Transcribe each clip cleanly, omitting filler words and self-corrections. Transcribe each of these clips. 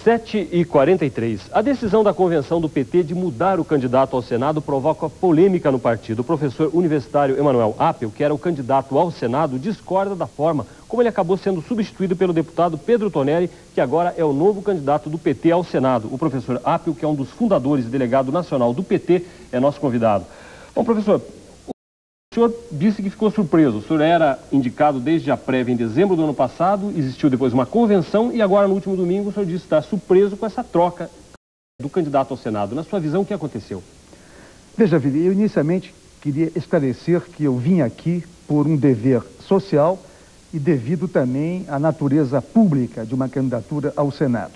7h43. A decisão da convenção do PT de mudar o candidato ao Senado provoca polêmica no partido. O professor universitário Emanuel Appel, que era o candidato ao Senado, discorda da forma como ele acabou sendo substituído pelo deputado Pedro Tonelli, que agora é o novo candidato do PT ao Senado. O professor Appel, que é um dos fundadores e delegado nacional do PT, é nosso convidado. Bom, professor, o senhor disse que ficou surpreso. O senhor era indicado desde a prévia em dezembro do ano passado, existiu depois uma convenção e agora, no último domingo, o senhor disse estar surpreso com essa troca do candidato ao Senado. Na sua visão, o que aconteceu? Veja, Vili, eu inicialmente queria esclarecer que eu vim aqui por um dever social e devido também à natureza pública de uma candidatura ao Senado.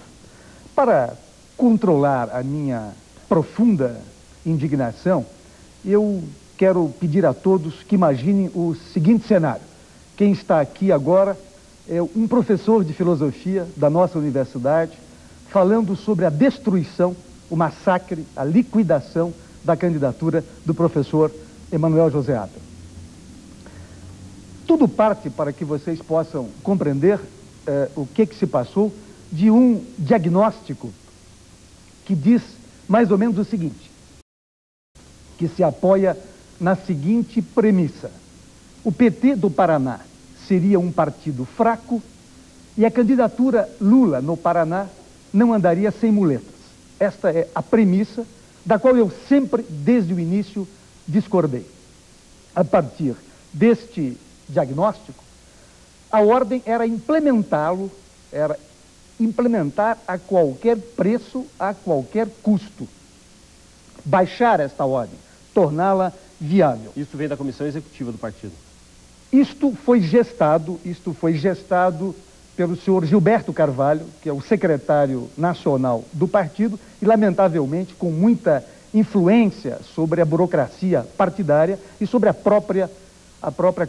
Para controlar a minha profunda indignação, eu quero pedir a todos que imaginem o seguinte cenário. Quem está aqui agora é um professor de filosofia da nossa universidade, falando sobre a destruição, o massacre, a liquidação da candidatura do professor Emanuel José Appel. Tudo parte para que vocês possam compreender o que se passou de um diagnóstico que diz mais ou menos o seguinte, que se apoia na seguinte premissa: o PT do Paraná seria um partido fraco e a candidatura Lula no Paraná não andaria sem muletas. Esta é a premissa da qual eu sempre, desde o início, discordei. A partir deste diagnóstico, a ordem era implementá-lo, era implementar a qualquer preço, a qualquer custo. Baixar esta ordem, torná-la viável. Isso vem da comissão executiva do partido. Isto foi gestado pelo senhor Gilberto Carvalho, que é o secretário nacional do partido, e lamentavelmente com muita influência sobre a burocracia partidária e sobre a própria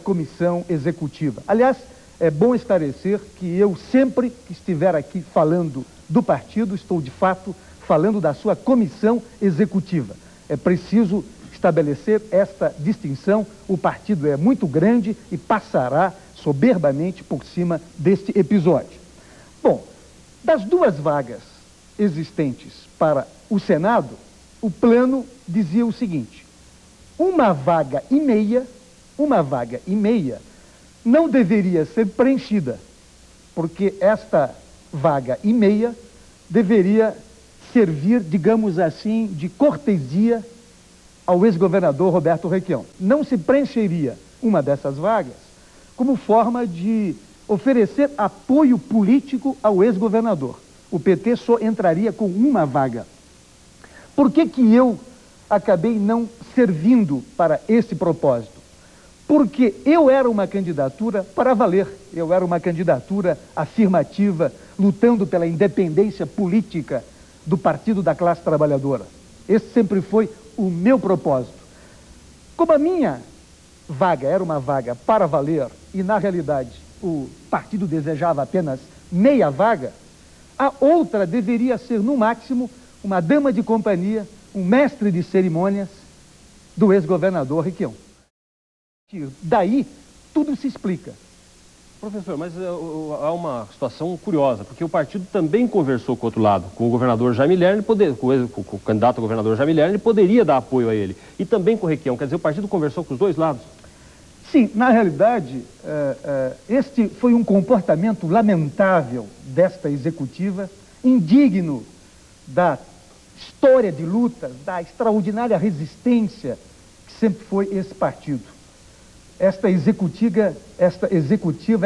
comissão executiva. Aliás, é bom esclarecer que eu sempre que estiver aqui falando do partido, estou de fato falando da sua comissão executiva. É preciso estabelecer esta distinção. O partido é muito grande e passará soberbamente por cima deste episódio. Bom, das duas vagas existentes para o Senado, o plano dizia o seguinte: uma vaga e meia não deveria ser preenchida, porque esta vaga e meia deveria servir, digamos assim, de cortesia ao ex-governador Roberto Requião. Não se preencheria uma dessas vagas como forma de oferecer apoio político ao ex-governador. O PT só entraria com uma vaga. Por que eu acabei não servindo para esse propósito? Porque eu era uma candidatura para valer, eu era uma candidatura afirmativa, lutando pela independência política do Partido da Classe Trabalhadora. Esse sempre foi o meu propósito. Como a minha vaga era uma vaga para valer e, na realidade, o partido desejava apenas meia vaga, a outra deveria ser, no máximo, uma dama de companhia, um mestre de cerimônias do ex-governador Requião. Daí, tudo se explica. Professor, mas há uma situação curiosa, porque o partido também conversou com o outro lado, com o governador Jaime Lerner, com o candidato a governador Jaime Lerner, poderia dar apoio a ele, e também com o Requião. Quer dizer, o partido conversou com os dois lados? Sim, na realidade, este foi um comportamento lamentável desta executiva, indigno da história de lutas, da extraordinária resistência que sempre foi esse partido. Esta executiva,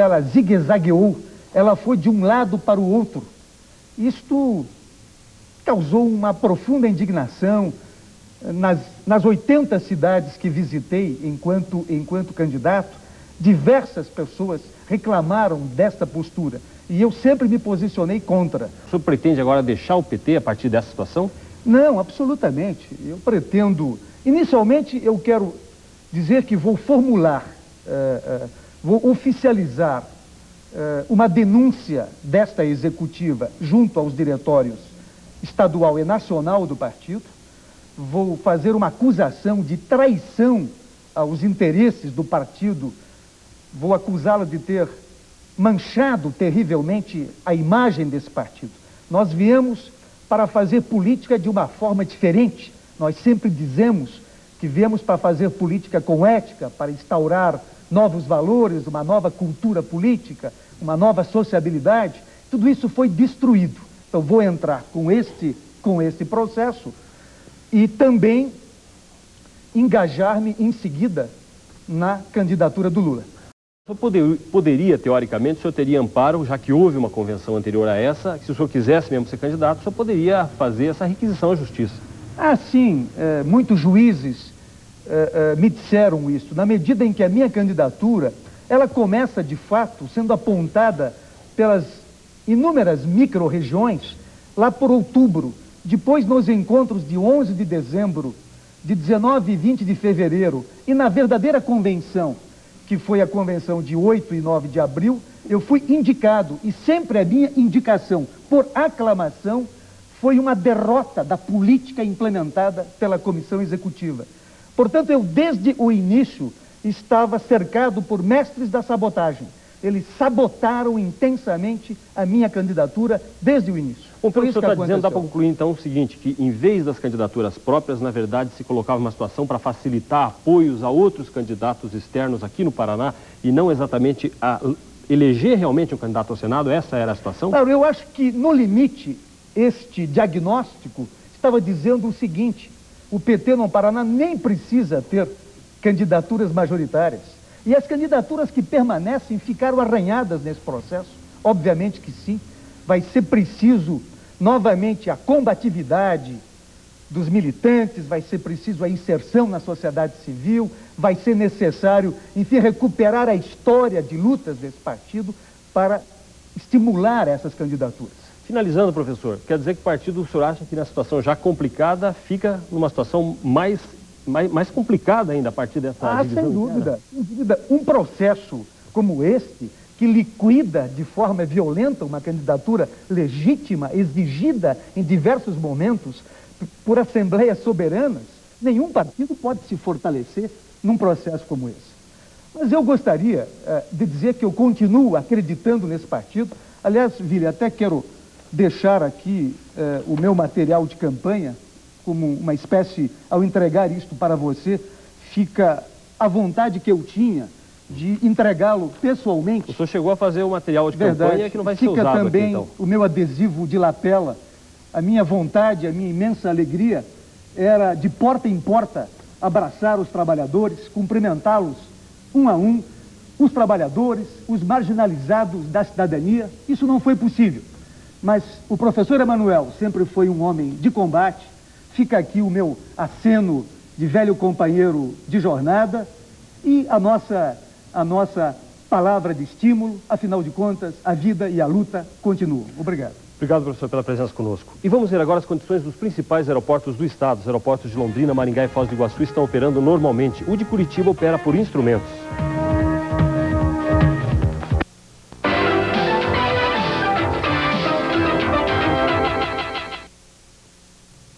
ela zigue-zagueou, ela foi de um lado para o outro. Isto causou uma profunda indignação. Nas 80 cidades que visitei enquanto candidato, diversas pessoas reclamaram desta postura. E eu sempre me posicionei contra. O senhor pretende agora deixar o PT a partir dessa situação? Não, absolutamente. Eu pretendo... Inicialmente, eu quero dizer que vou formular, vou oficializar uma denúncia desta executiva junto aos diretórios estadual e nacional do partido. Vou fazer uma acusação de traição aos interesses do partido. Vou acusá-la de ter manchado terrivelmente a imagem desse partido. Nós viemos para fazer política de uma forma diferente. Nós sempre dizemos que viemos para fazer política com ética, para instaurar novos valores, uma nova cultura política, uma nova sociabilidade. Tudo isso foi destruído. Então vou entrar com este processo e também engajar-me em seguida na candidatura do Lula. O senhor poderia, teoricamente, o senhor teria amparo, já que houve uma convenção anterior a essa, que se o senhor quisesse mesmo ser candidato, o senhor poderia fazer essa requisição à justiça. Ah, sim, muitos juízes me disseram isso. Na medida em que a minha candidatura, ela começa, de fato, sendo apontada pelas inúmeras micro-regiões, lá por outubro, depois nos encontros de 11 de dezembro, de 19 e 20 de fevereiro, e na verdadeira convenção, que foi a convenção de 8 e 9 de abril, eu fui indicado, e sempre a minha indicação, por aclamação, foi uma derrota da política implementada pela comissão executiva. Portanto, eu desde o início estava cercado por mestres da sabotagem. Eles sabotaram intensamente a minha candidatura desde o início. Bom, pelo que o senhor está dizendo, dá para concluir então o seguinte, que em vez das candidaturas próprias, na verdade, se colocava uma situação para facilitar apoios a outros candidatos externos aqui no Paraná e não exatamente a eleger realmente um candidato ao Senado? Essa era a situação? Claro, eu acho que, no limite, este diagnóstico estava dizendo o seguinte: o PT no Paraná nem precisa ter candidaturas majoritárias. E as candidaturas que permanecem ficaram arranhadas nesse processo? Obviamente que sim. Vai ser preciso, novamente, a combatividade dos militantes, vai ser preciso a inserção na sociedade civil, vai ser necessário, enfim, recuperar a história de lutas desse partido para estimular essas candidaturas. Finalizando, professor, quer dizer que o partido, o senhor acha que na situação já complicada, fica numa situação mais complicada ainda a partir dessa divisão? Sem dúvida. Um processo como este, que liquida de forma violenta uma candidatura legítima, exigida em diversos momentos por assembleias soberanas, nenhum partido pode se fortalecer num processo como esse. Mas eu gostaria de dizer que eu continuo acreditando nesse partido. Aliás, Vili, até quero deixar aqui o meu material de campanha, como uma espécie, ao entregar isto para você, fica a vontade que eu tinha de entregá-lo pessoalmente. O senhor chegou a fazer o material de campanha que não vai ser usado aqui, também então. O meu adesivo de lapela. A minha vontade, a minha imensa alegria era, de porta em porta, abraçar os trabalhadores, cumprimentá-los um a um, os trabalhadores, os marginalizados da cidadania. Isso não foi possível. Mas o professor Emanuel sempre foi um homem de combate. Fica aqui o meu aceno de velho companheiro de jornada e a nossa palavra de estímulo. Afinal de contas, a vida e a luta continuam. Obrigado. Obrigado, professor, pela presença conosco. E vamos ver agora as condições dos principais aeroportos do estado. Os aeroportos de Londrina, Maringá e Foz do Iguaçu estão operando normalmente. O de Curitiba opera por instrumentos.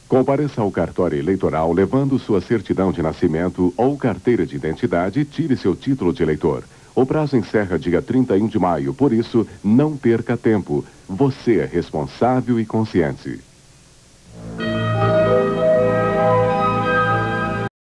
Compareça ao cartório eleitoral levando sua certidão de nascimento ou carteira de identidade e tire seu título de eleitor. O prazo encerra dia 31 de maio, por isso, não perca tempo. Você é responsável e consciente.